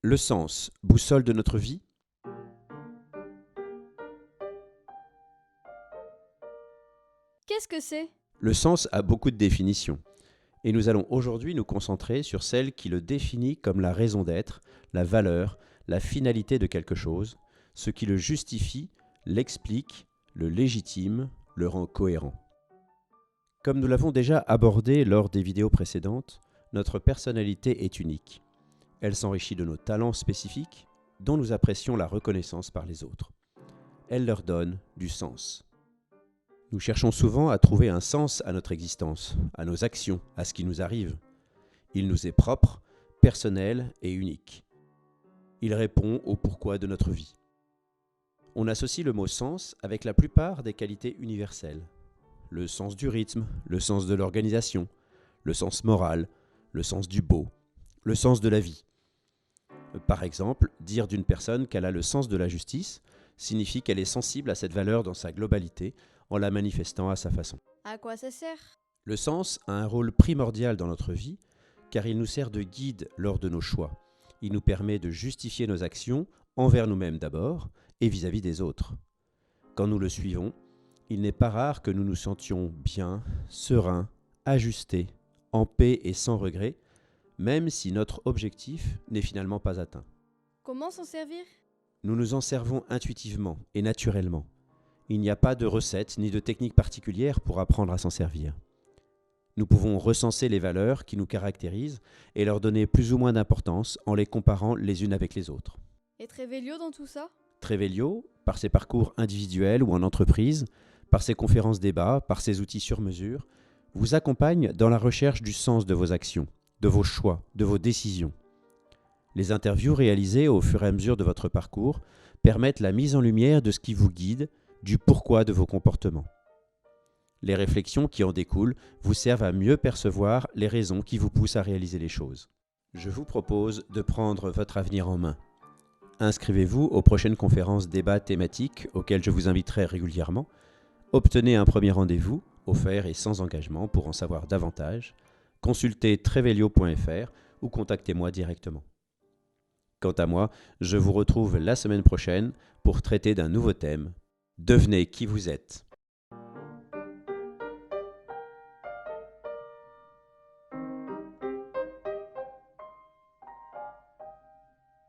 Le sens, boussole de notre vie? Qu'est-ce que c'est? Le sens a beaucoup de définitions, et nous allons aujourd'hui nous concentrer sur celle qui le définit comme la raison d'être, la valeur, la finalité de quelque chose, ce qui le justifie, l'explique, le légitime, le rend cohérent. Comme nous l'avons déjà abordé lors des vidéos précédentes, notre personnalité est unique. Elle s'enrichit de nos talents spécifiques, dont nous apprécions la reconnaissance par les autres. Elle leur donne du sens. Nous cherchons souvent à trouver un sens à notre existence, à nos actions, à ce qui nous arrive. Il nous est propre, personnel et unique. Il répond au pourquoi de notre vie. On associe le mot sens avec la plupart des qualités universelles. Le sens du rythme, le sens de l'organisation, le sens moral, le sens du beau, le sens de la vie. Par exemple, dire d'une personne qu'elle a le sens de la justice signifie qu'elle est sensible à cette valeur dans sa globalité en la manifestant à sa façon. À quoi ça sert? Le sens a un rôle primordial dans notre vie car il nous sert de guide lors de nos choix. Il nous permet de justifier nos actions envers nous-mêmes d'abord et vis-à-vis des autres. Quand nous le suivons, il n'est pas rare que nous nous sentions bien, sereins, ajustés, en paix et sans regret, même si notre objectif n'est finalement pas atteint. Comment s'en servir? Nous nous en servons intuitivement et naturellement. Il n'y a pas de recette ni de technique particulière pour apprendre à s'en servir. Nous pouvons recenser les valeurs qui nous caractérisent et leur donner plus ou moins d'importance en les comparant les unes avec les autres. Et Trevelio dans tout ça? Trevelio, par ses parcours individuels ou en entreprise, par ses conférences débats, par ses outils sur mesure, vous accompagne dans la recherche du sens de vos actions, de vos choix, de vos décisions. Les interviews réalisées au fur et à mesure de votre parcours permettent la mise en lumière de ce qui vous guide, du pourquoi de vos comportements. Les réflexions qui en découlent vous servent à mieux percevoir les raisons qui vous poussent à réaliser les choses. Je vous propose de prendre votre avenir en main. Inscrivez-vous aux prochaines conférences débats thématiques auxquelles je vous inviterai régulièrement. Obtenez un premier rendez-vous, offert et sans engagement pour en savoir davantage. Consultez trevelio.fr ou contactez-moi directement. Quant à moi, je vous retrouve la semaine prochaine pour traiter d'un nouveau thème. Devenez qui vous êtes.